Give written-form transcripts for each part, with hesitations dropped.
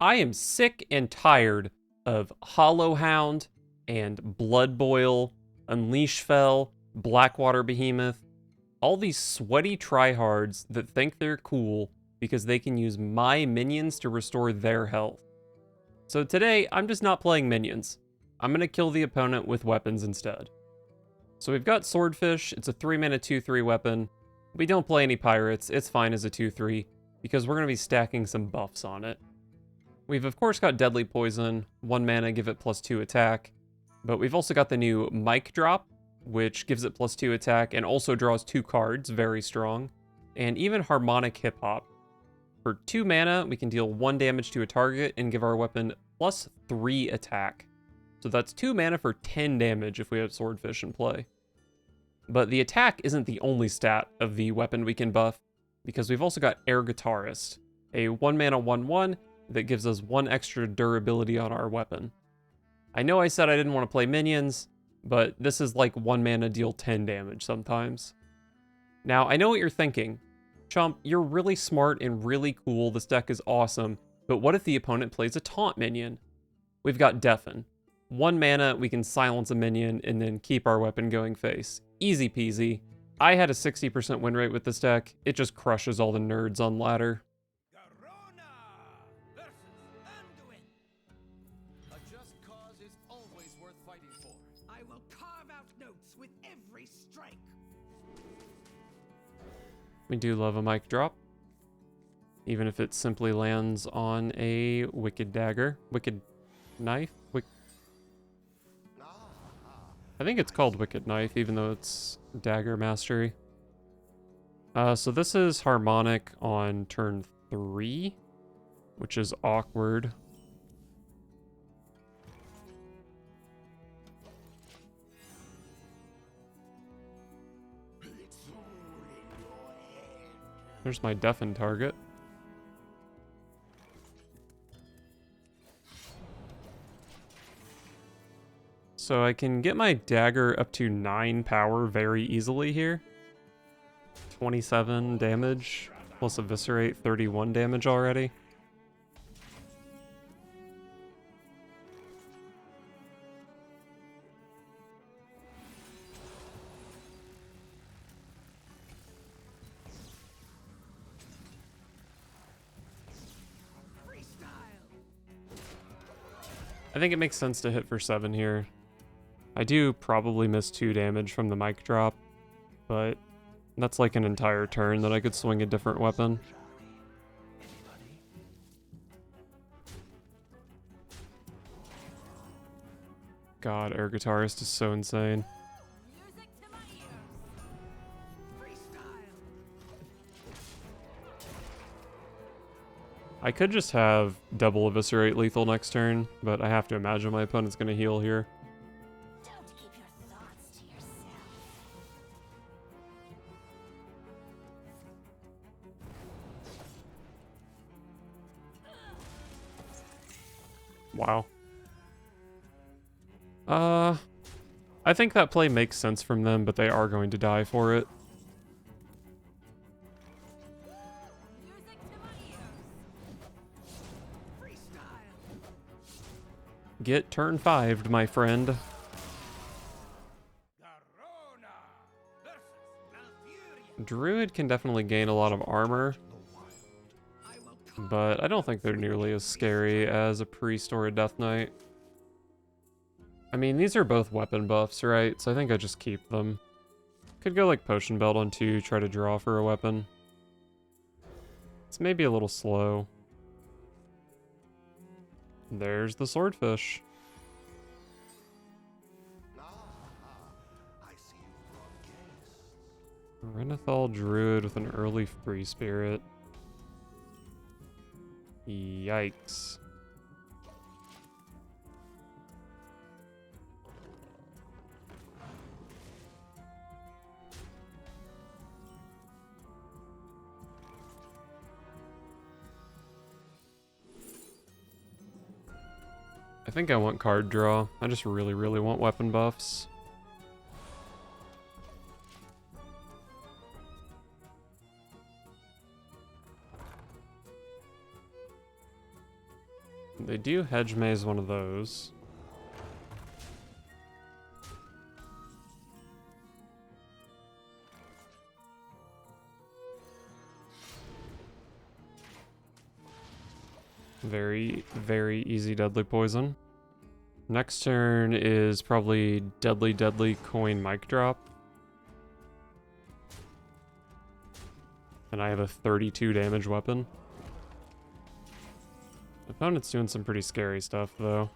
I am sick and tired of Hollow Hound and Blood Boil, Unleash Fell, Blackwater Behemoth, all these sweaty tryhards that think they're cool because they can use my minions to restore their health. So today, I'm just not playing minions. I'm gonna kill the opponent with weapons instead. So we've got Swordfish, it's a 3-mana 2/3 weapon. We don't play any pirates, it's fine as a 2/3, because we're gonna be stacking some buffs on it. We've of course got Deadly Poison, 1 mana, give it +2 attack, but we've also got the new Mic Drop, which gives it +2 attack and also draws 2 cards, very strong, and even Harmonic Hip Hop. For 2 mana, we can deal 1 damage to a target and give our weapon +3 attack. So that's 2 mana for 10 damage if we have Swordfish in play. But the attack isn't the only stat of the weapon we can buff, because we've also got Air Guitarist, a 1 mana 1/1 that gives us 1 extra durability on our weapon. I know I said I didn't want to play minions, but this is like 1 mana deal 10 damage sometimes. Now, I know what you're thinking. Chump, you're really smart and really cool, this deck is awesome, but what if the opponent plays a taunt minion? We've got Deafen. 1 mana, we can silence a minion and then keep our weapon going face. Easy peasy. I had a 60% win rate with this deck, it just crushes all the nerds on ladder. I will carve out notes with every strike. We do love a Mic Drop, even if it simply lands on a Wicked Dagger. Wicked Knife? I think it's called Wicked Knife, even though it's Dagger Mastery. So this is Harmonic on turn 3, which is awkward. There's my Deafen target. So I can get my dagger up to 9 power very easily here. 27 damage, plus Eviscerate, 31 damage already. I think it makes sense to hit for 7 here. I do probably miss 2 damage from the Mic Drop, but that's like an entire turn that I could swing a different weapon. God, Air Guitarist is so insane. I could just have double Eviscerate lethal next turn, but I have to imagine my opponent's going to heal here. Don't keep your thoughts to yourself. Wow. I think that play makes sense from them, but they are going to die for it. Get turn 5'd, my friend. Druid can definitely gain a lot of armor, but I don't think they're nearly as scary as a Priest or a Death Knight. I mean, these are both weapon buffs, right? So I think I just keep them. Could go like Potion Belt on 2, try to draw for a weapon. It's maybe a little slow. There's the Swordfish. Renathal Druid with an early Free Spirit. Yikes. I think I want card draw. I just really, really want weapon buffs. They do hedge maze one of those. Very, very easy deadly poison. Next turn is probably deadly coin mic drop. And I have a 32 damage weapon. Opponent's doing some pretty scary stuff, though.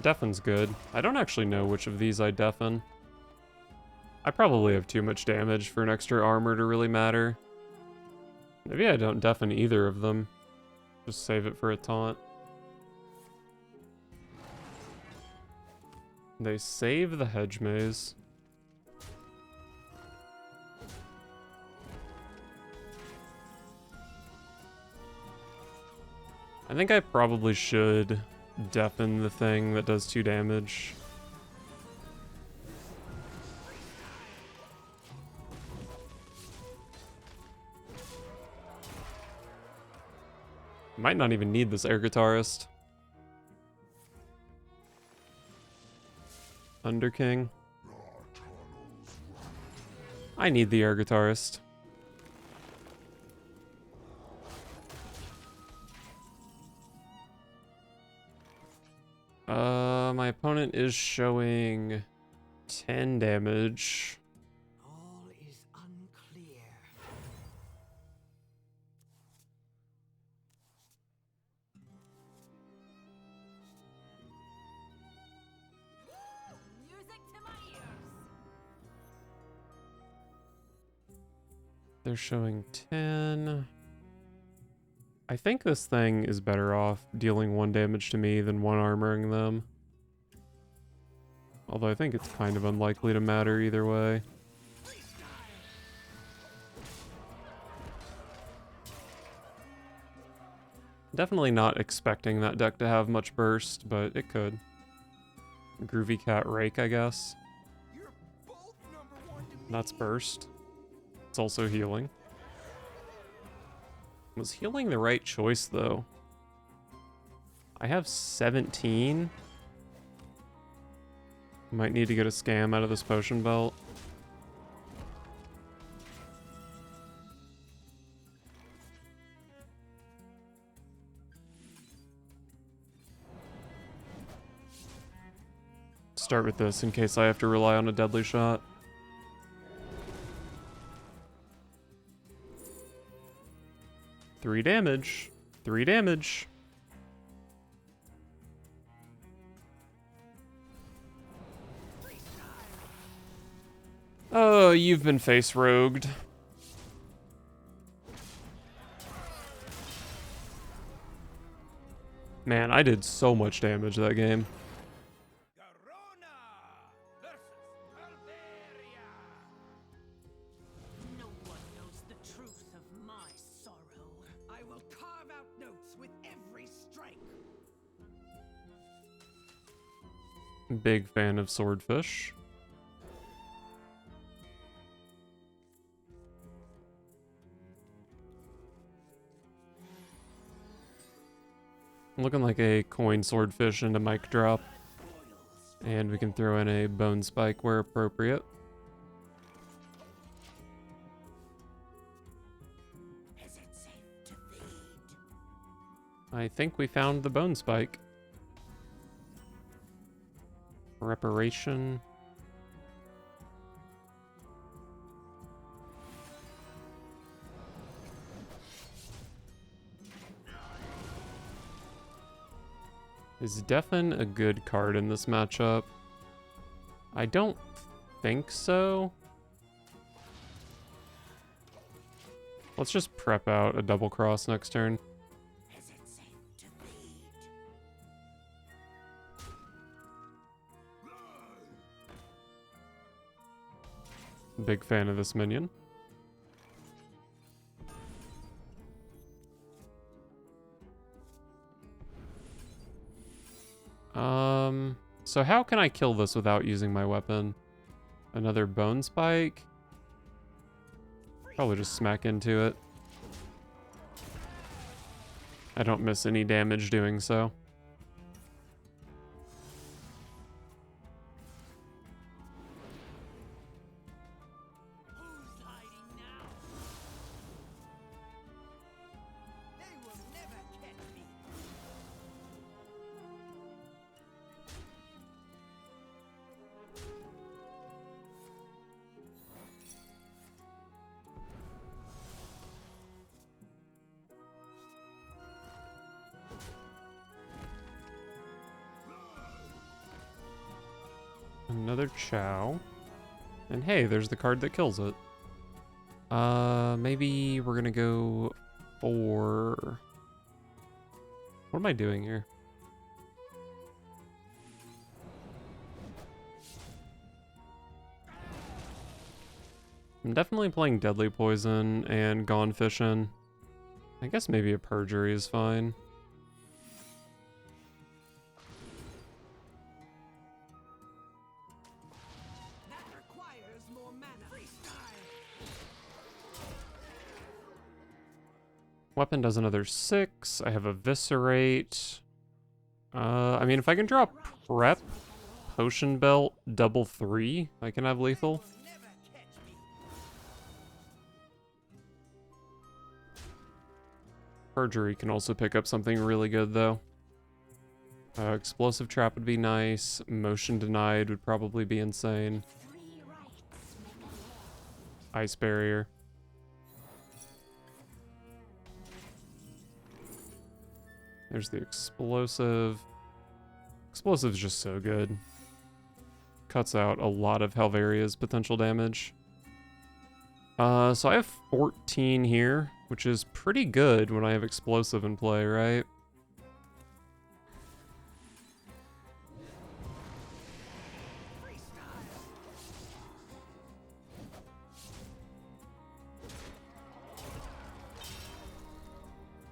Deafen's good. I don't actually know which of these I deafen. I probably have too much damage for an extra armor to really matter. Maybe I don't deafen either of them. Just save it for a taunt. They save the hedge maze. I think I probably should deafen the thing that does 2 damage. Might not even need this air guitarist. Underking. I need the air guitarist. My opponent is showing 10 damage. All is unclear. Music to my ears. They're showing 10. I think this thing is better off dealing 1 damage to me than 1 armoring them. Although I think it's kind of unlikely to matter either way. Definitely not expecting that deck to have much burst, but it could. Groovy Cat Rake, I guess. You're both #1 to me. That's burst. It's also healing. Was healing the right choice, though? I have 17. Might need to get a scam out of this potion belt. Start with this in case I have to rely on a deadly shot. Three damage. 3 damage. Oh, you've been face rogued. Man, I did so much damage that game. Corona versus Calvaria. No one knows the truth of my sorrow. I will carve out notes with every strike. Big fan of swordfish. Looking like a coin swordfish and a mic drop. And we can throw in a bone spike where appropriate. Is it safe to feed? I think we found the bone spike. Reparation. Is Deafen a good card in this matchup? I don't think so. Let's just prep out a double cross next turn. Is it safe to feed? Big fan of this minion. So how can I kill this without using my weapon? Another bone spike. Probably just smack into it. I don't miss any damage doing so. Who's hiding now? They will never catch me. Another Chow. And hey, there's the card that kills it. Maybe we're gonna go for... What am I doing here? I'm definitely playing Deadly Poison and Gone Fishing. I guess maybe a Perjury is fine. That requires more mana. Freestyle. Weapon does another 6. I have Eviscerate. I mean, if I can draw Prep, Potion Belt, double 3, I can have lethal. Never catch me. Perjury can also pick up something really good, though. Explosive Trap would be nice. Motion Denied would probably be insane. 3 rights make a law. Ice Barrier. There's the Explosive. Explosive's just so good. Cuts out a lot of Helveria's potential damage. So I have 14 here, which is pretty good when I have Explosive in play, right?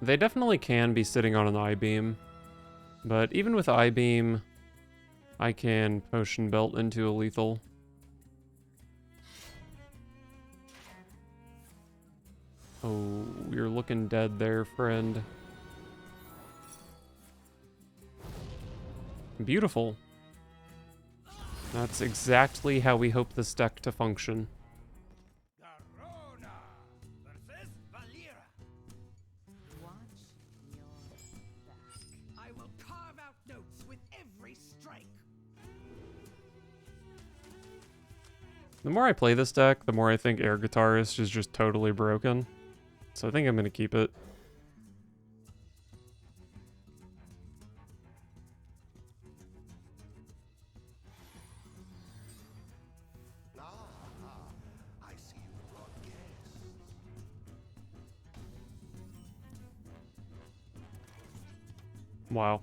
They definitely can be sitting on an I-Beam, but even with I-Beam, I can Potion Belt into a lethal. Oh, you're looking dead there, friend. Beautiful. That's exactly how we hope this deck to function. Garona versus Valera. Watch your back. I will carve out notes with every strike. The more I play this deck, the more I think Air Guitarist is just totally broken. So I think I'm going to keep it. I see you brought guests. Wow.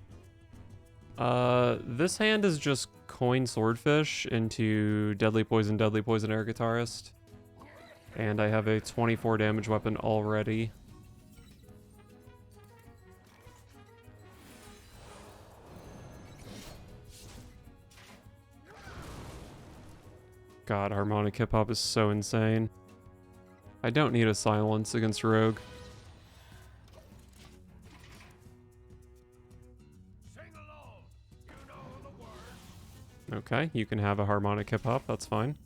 This hand is just coin Swordfish into Deadly Poison, Air Guitarist. And I have a 24 damage weapon already. God, Harmonic Hip Hop is so insane. I don't need a silence against Rogue. Sing along. You know the words. Okay, you can have a Harmonic Hip Hop, that's fine.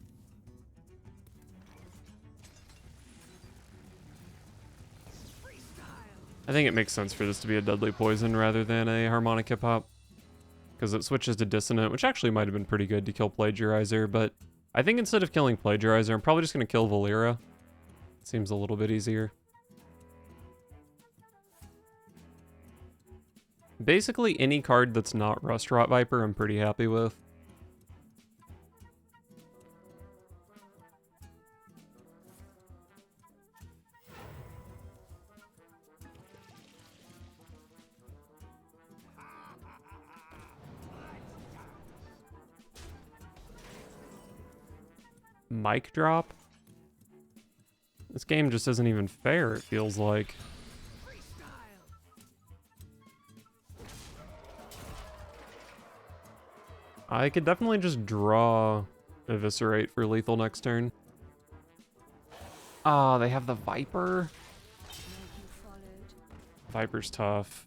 I think it makes sense for this to be a Deadly Poison rather than a Harmonic Hip Hop. Because it switches to Dissonant, which actually might have been pretty good to kill Plagiarizer, but I think instead of killing Plagiarizer, I'm probably just going to kill Valera. Seems a little bit easier. Basically, any card that's not Rust Rot Viper, I'm pretty happy with. Mic drop? This game just isn't even fair, it feels like. I could definitely just draw Eviscerate for lethal next turn. Ah, they have the Viper. Viper's tough.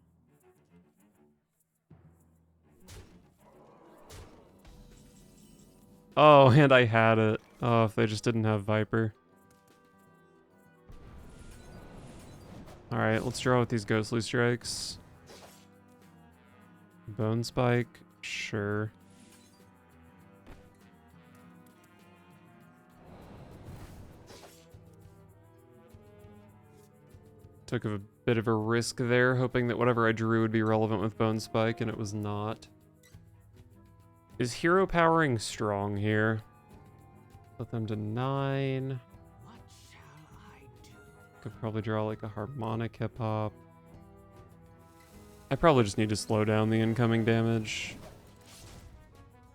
Oh, and I had it. Oh, if they just didn't have Viper. Alright, let's draw with these Ghostly Strikes. Bone Spike, sure. Took a bit of a risk there, hoping that whatever I drew would be relevant with Bone Spike, and it was not. Is Hero Powering strong here? Put them to 9. What shall I do? Could probably draw like a Harmonic Hip Hop. I probably just need to slow down the incoming damage.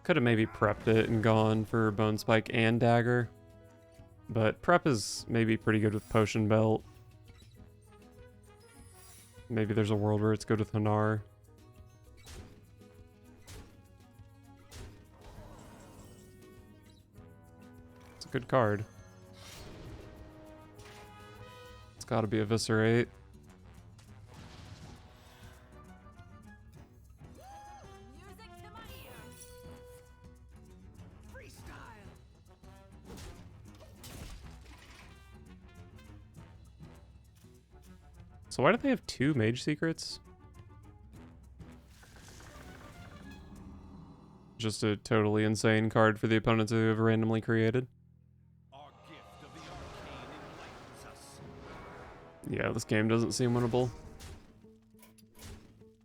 Could have maybe prepped it and gone for Bone Spike and Dagger. But prep is maybe pretty good with Potion Belt. Maybe there's a world where it's good with Hanar. It's a good card. It's gotta be Eviscerate. Music to my ears. Freestyle. So why do they have 2 Mage Secrets? Just a totally insane card for the opponent to have randomly created. Our gift of the arcane enlightens us. Yeah, this game doesn't seem winnable.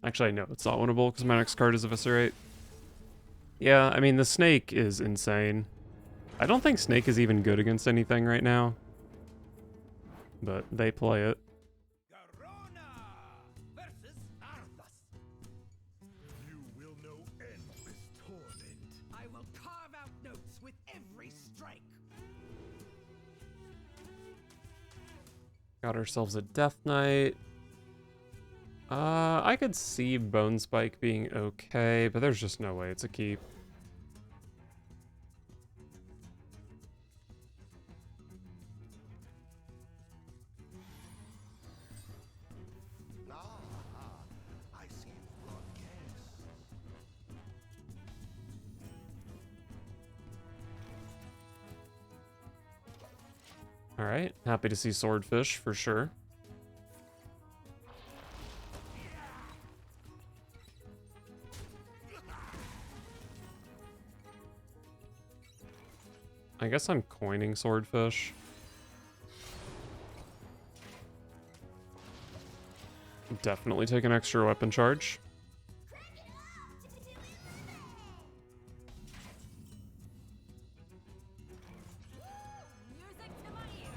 Actually, no, it's not winnable because my next card is Eviscerate. Yeah, I mean, the Snake is insane. I don't think Snake is even good against anything right now. But they play it. Garona versus Arthas. You will know endless torment. I will carve out notes with every strike. Got ourselves a Death Knight. I could see Bone Spike being okay, but there's just no way it's a keep. I see broadcast. Alright, happy to see Swordfish for sure. I guess I'm coining Swordfish. Definitely take an extra weapon charge. Music to my ears.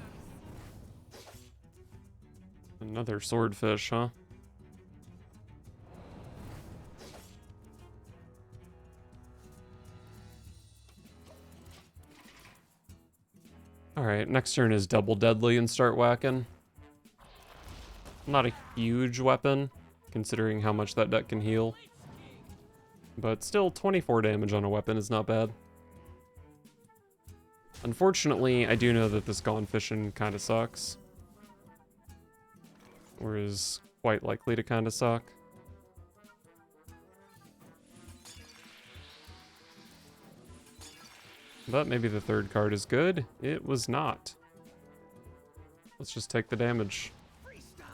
Another Swordfish, huh? Alright, next turn is Double Deadly and start whacking. Not a huge weapon, considering how much that deck can heal. But still, 24 damage on a weapon is not bad. Unfortunately, I do know that this Gone Fishing kind of sucks. Or is quite likely to kind of suck. But maybe the third card is good. It was not. Let's just take the damage. Freestyle.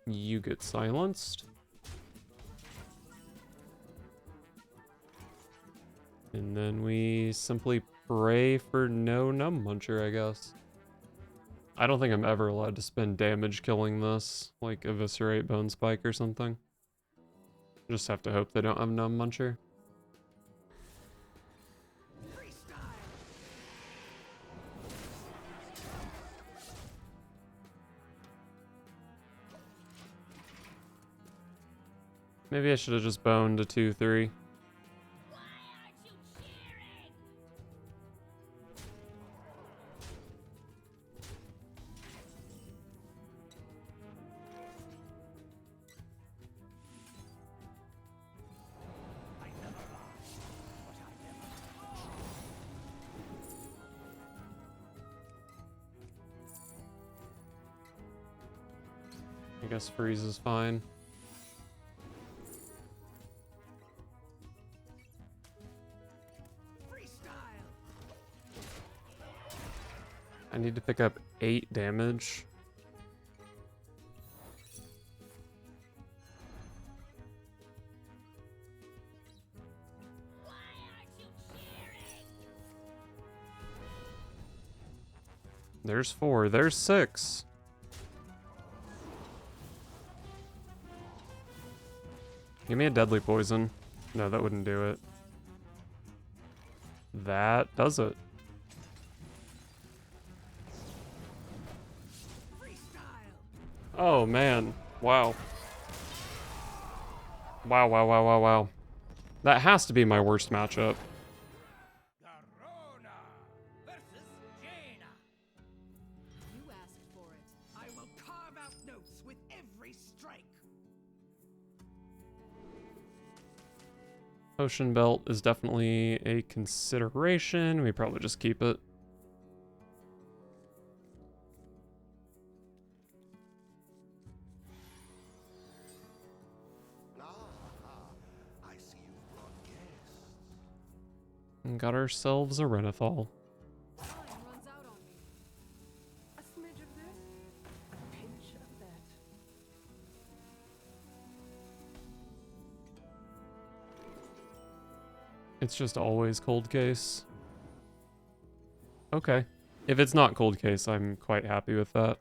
You get silenced. And then we simply pray for no Numb Muncher, I guess. I don't think I'm ever allowed to spend damage killing this, like Eviscerate Bone Spike or something. Just have to hope they don't have Numb Muncher. Freestyle. Maybe I should have just boned a 2-3. I guess freeze is fine. Freestyle. I need to pick up 8 damage. There's 4. There's 6. Give me a deadly poison. No, that wouldn't do it. That does it. Freestyle. Oh, man. Wow. Wow, wow, wow, wow, wow. That has to be my worst matchup. Garona versus Jaina. You asked for it. I will carve out notes with every strike. Potion belt is definitely a consideration. We probably just keep it. I see you brought guests. And got ourselves a Renethal. Time runs out on me. A smidge of this, a pinch of that. It's just always cold case. Okay. If it's not cold case, I'm quite happy with that.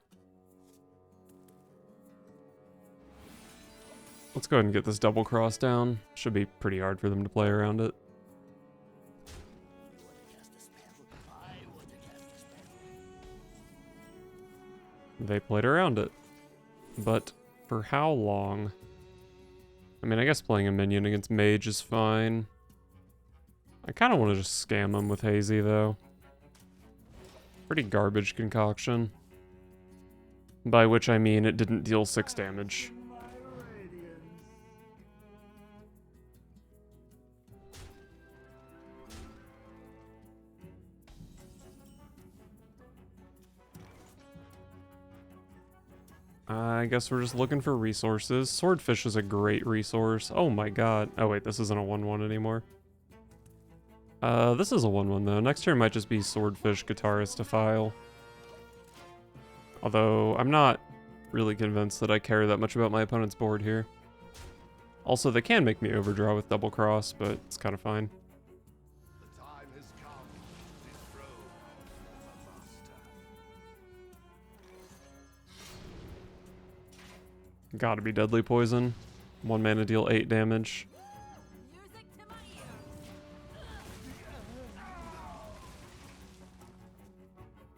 Let's go ahead and get this double cross down. Should be pretty hard for them to play around it. They played around it. But for how long? I mean, I guess playing a minion against mage is fine. I kind of want to just scam him with Hazy, though. Pretty garbage concoction. By which I mean it didn't deal 6 damage. I guess we're just looking for resources. Swordfish is a great resource. Oh my god. Oh wait, this isn't a 1-1 anymore. This is a 1-1 though. Next turn might just be Swordfish, Guitarist, Defile. Although, I'm not really convinced that I care that much about my opponent's board here. Also, they can make me overdraw with Double Cross, but it's kind of fine. The time has come to dethrone the master. Gotta be Deadly Poison. 1 mana deal 8 damage. Music to my ears.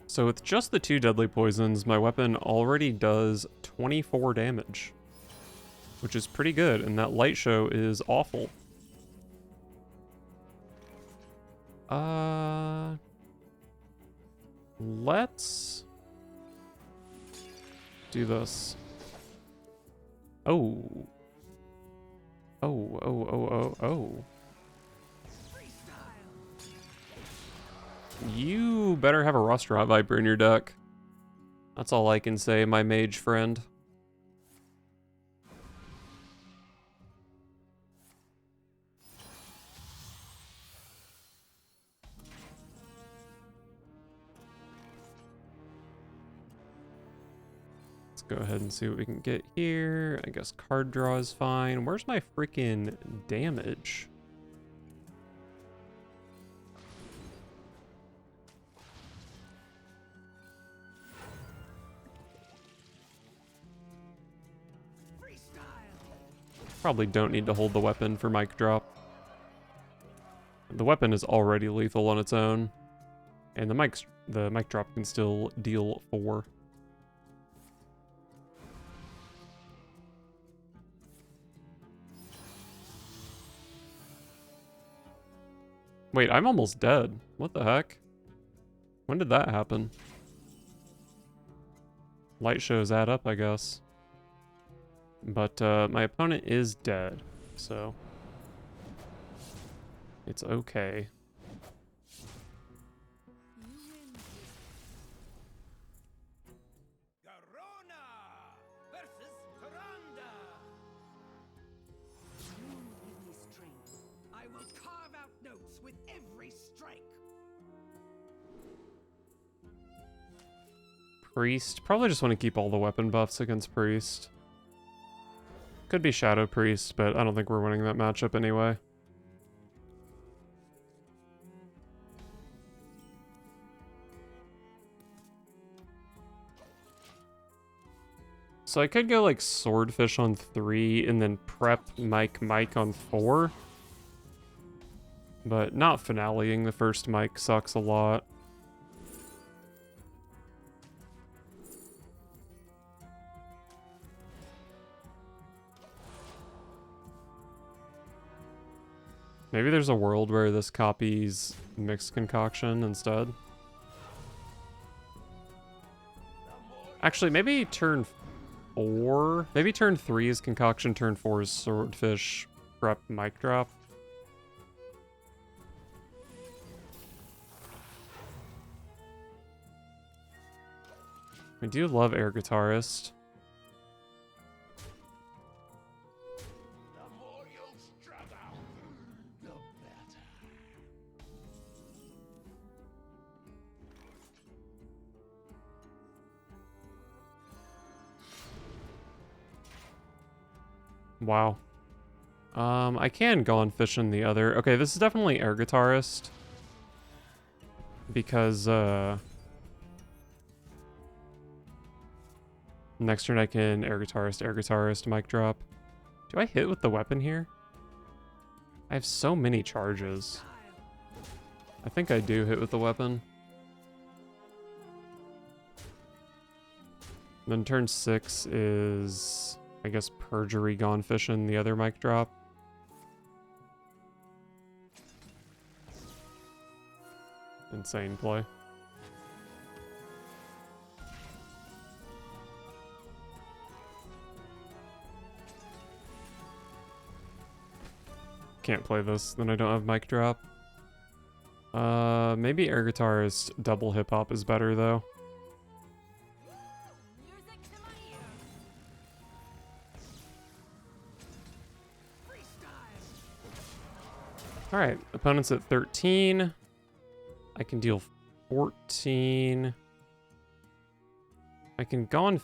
So with just the 2 Deadly Poisons, my weapon already does 24 damage. Which is pretty good, and that Light Show is awful. Let's do this. Oh. Oh. You better have a Restaurant Viper in your deck. That's all I can say, my mage friend. Let's go ahead and see what we can get here. I guess card draw is fine. Where's my freaking damage? Probably don't need to hold the weapon for mic drop. The weapon is already lethal on its own. And the mic drop can still deal 4. Wait, I'm almost dead. What the heck? When did that happen? Light shows add up, I guess. But my opponent is dead, so it's okay. Garona versus will carve out notes with every strike. Priest. Probably just want to keep all the weapon buffs against Priest. Could be Shadow Priest, but I don't think we're winning that matchup anyway. So I could go like Swordfish on 3 and then prep Mike on 4. But not finaleing the first Mike sucks a lot. Maybe there's a world where this copies Mixed Concoction instead. Actually, maybe turn 4. Maybe turn 3 is Concoction, turn 4 is Swordfish, prep, Mic Drop. I do love Air Guitarist. The more you struggle, the better. Wow. I can go on Fish in the other. Okay, this is definitely Air Guitarist. Because, next turn I can Air Guitarist, Mic Drop. Do I hit with the weapon here? I have so many charges. I think I do hit with the weapon. Then turn 6 is, I guess, Perjury, Gone Fishing, the other Mic Drop. Insane play. Can't play this, then I don't have Mic Drop. Maybe Air Guitarist double hip hop is better though. Music to my ears. Alright, opponent's at 13. I can deal 14. I can go on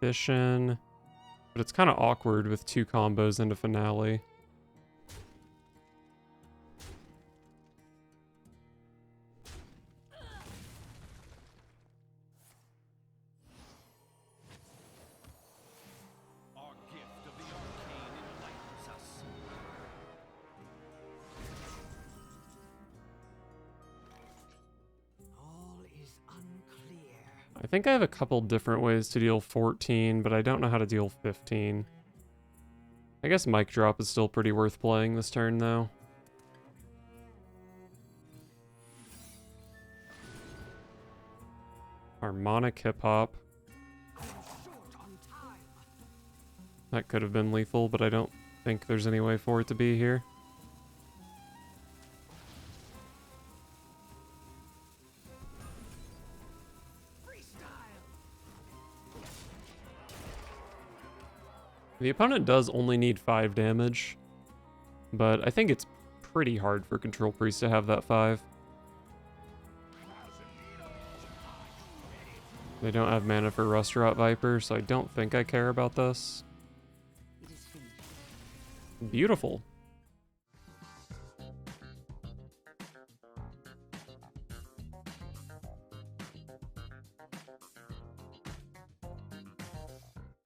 Fishing, but it's kind of awkward with 2 combos into Finale. Our gift of the arcane enlightens us. All is unclear. I think I have a couple different ways to deal 14, but I don't know how to deal 15. I guess Mic Drop is still pretty worth playing this turn, though. Harmonic Hip Hop. Short on time. That could have been lethal, but I don't think there's any way for it to be here. The opponent does only need 5 damage, but I think it's pretty hard for Control Priest to have that 5. They don't have mana for Rust-Rot Viper, so I don't think I care about this. Beautiful.